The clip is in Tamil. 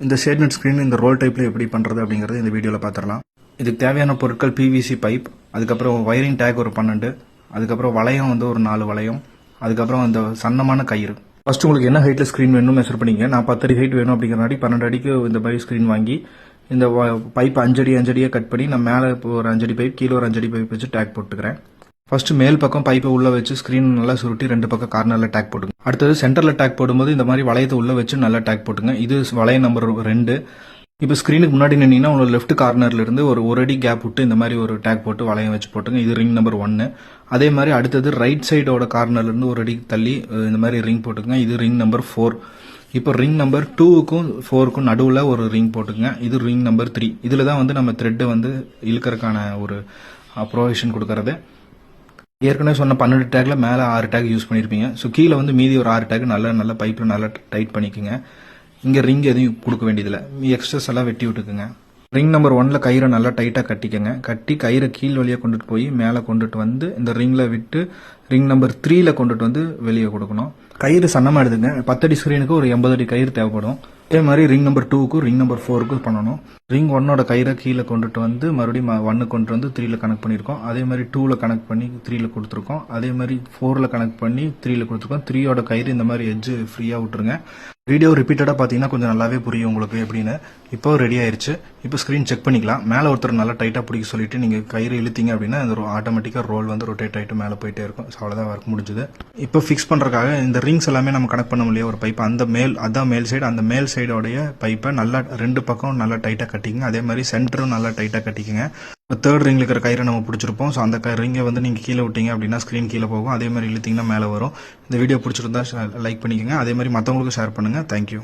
இந்த ஷேட் நட் ஸ்க்ரீன் இந்த ரோல் டைப்பில் எப்படி பண்ணுறது அப்படிங்கிறது இந்த வீடியோவில் பார்த்துடலாம். இதுக்கு தேவையான பொருட்கள் பிவிசி பைப், அதுக்கப்புறம் ஒயரிங் டேக் ஒரு 12, அதுக்கப்புறம் வளையம் வந்து ஒரு 4 வளையம், அதுக்கப்புறம் அந்த சன்னமான கயிறு. ஃபர்ஸ்ட் உங்களுக்கு என்ன ஹைட்டில் ஸ்க்ரீன் வேணும் மெஷர் பண்ணிங்க. நான் 10 அடி ஹைட் வேணும் அப்படிங்கிறனாடி 12 அடிக்கு இந்த மாதிரி ஸ்க்ரீன் வாங்கி இந்த பைப் 5 அடியாக கட் பண்ணி நான் மேலே ஒரு 5 அடி பைப், கீழே ஒரு 5 அடி பைப் வச்சு டேக் போட்டுக்கிறேன். ஃபர்ஸ்ட் மேல் பக்கம் பைப்பை உள்ள வச்சு ஸ்க்ரீன் நல்லா சுருட்டி 2 பக்கம் கார்னரில் டேக் போட்டுங்க. அடுத்தது சென்டரில் டேக் போடும்போது இந்த மாதிரி வளையத்தை உள்ள வச்சு நல்லா டேக் போட்டுங்க. இது வளைய நம்பர் 2. இப்போ ஸ்க்ரீனுக்கு முன்னாடி நின்னீங்கன்னா உங்களோட லெஃப்ட் கார்னர்ல இருந்து ஒரு அடி கேப் விட்டு இந்த மாதிரி ஒரு டேக் போட்டு வளையம் வச்சு போட்டுங்க. இது ரிங் நம்பர் 1. அதே மாதிரி அடுத்தது ரைட் சைடோட கார்னர்ல இருந்து ஒரு அடி தள்ளி இந்த மாதிரி ரிங் போட்டுங்க. இது ரிங் நம்பர் 4. இப்போ ரிங் நம்பர் 2க்கும் 4க்கும் நடுவில் ஒரு ரிங் போட்டுங்க. இது ரிங் நம்பர் 3. இதில் தான் வந்து நம்ம த்ரெட்டை வந்து இழுக்கிறதுக்கான ஒரு ப்ரொவிஷன் கொடுக்கறது. ஏற்கனவே சொன்ன 12 டேக்ல மேலே 6 டேக் யூஸ் பண்ணியிருப்பீங்க. ஸோ கீழே வந்து மீதி ஒரு 6 டேக் நல்ல பைப்பில் நல்லா டைட் பண்ணிக்கோங்க. இங்கே ரிங் எதையும் கொடுக்க வேண்டியதில்லை, எக்ஸ்ட்ராஸ் எல்லாம் வெட்டி விட்டுக்குங்க. ரிங் நம்பர் 1ல கயிறை நல்லா டைட்டாக கட்டிக்கங்க. கட்டி கயிறை கீழ் வழியாக கொண்டுட்டு போய் மேலே கொண்டுட்டு வந்து இந்த ரிங்கில் விட்டு ரிங் நம்பர் 3ல கொண்டுட்டு வந்து வெளியே கொடுக்கணும். கயிறு சன்னமாக எடுத்துங்க. 10 அடி ஸ்க்ரீனுக்கு ஒரு 80 அடி கயிறு தேவைப்படும். அதே மாதிரி ரிங் நம்பர் 2க்கும் ரிங் நம்பர் 4க்கும் பண்ணணும். ரிங் 1ஓட கயிறை கீழே கொண்டுட்டு வந்து மறுபடியும் 1 கொண்டு வந்து 3ல கனெக்ட் பண்ணியிருக்கோம். அதே மாதிரி 2ல கனெக்ட் பண்ணி 3ல கொடுத்துருக்கோம். அதே மாதிரி 4ல கனெக்ட் பண்ணி 3ல கொடுத்துருக்கோம். 3ஓட கயிறு இந்த மாதிரி எட்ஜ் ஃப்ரீயாக விட்டுருங்க. வீடியோ ரிப்பீட்டடாக பார்த்தீங்கன்னா கொஞ்சம் நல்லாவே புரியும் உங்களுக்கு எப்படின்னு. இப்போ ரெடி ஆயிருச்சு. இப்போ ஸ்க்ரீன் செக் பண்ணிக்கலாம். மேலே ஒருத்தர் நல்லா டைட்டாக பிடிக்க சொல்லிட்டு நீங்கள் கயிறு இழுத்தீங்க அப்படின்னா அந்த ஆட்டோமேட்டிக்காக ரோல் வந்து ரொட்டேட் ஆகிட்டு மேலே போயிட்டே இருக்கும். ஸோ அவ்வளோதான் ஒர்க் முடிஞ்சுது. இப்போ ஃபிக்ஸ் பண்ணுறதுக்காக இந்த ரிங்ஸ் எல்லாமே நம்ம கனெக்ட் பண்ண முடியாது. ஒரு பைப் அதான் மேல் சைடு, அந்த மேல் சைடோடைய பைப்பை நல்லா 2 பக்கம் நல்லா டைட்டாக கட்டிக்கங்க. அதே மாதிரி சென்டரும் நல்லா டைட்டாக கட்டிக்கங்க. இப்போ 3rd ரிங்கில் இருக்கிற கயிறை நம்ம பிடிச்சிருப்போம். ஸோ அந்த ரிங்கை வந்து நீங்கள் கீழே விட்டீங்க அப்படின்னா ஸ்க்ரீன் கீழே போகும். அதே மாதிரி இழுத்தீங்கன்னா மேலே வரும். இந்த வீடியோ பிடிச்சிருந்தா லைக் பண்ணிக்கோங்க. அதே மாதிரி மற்றவங்களுக்கும் ஷேர் பண்ணுங்கள். தேங்க்யூ.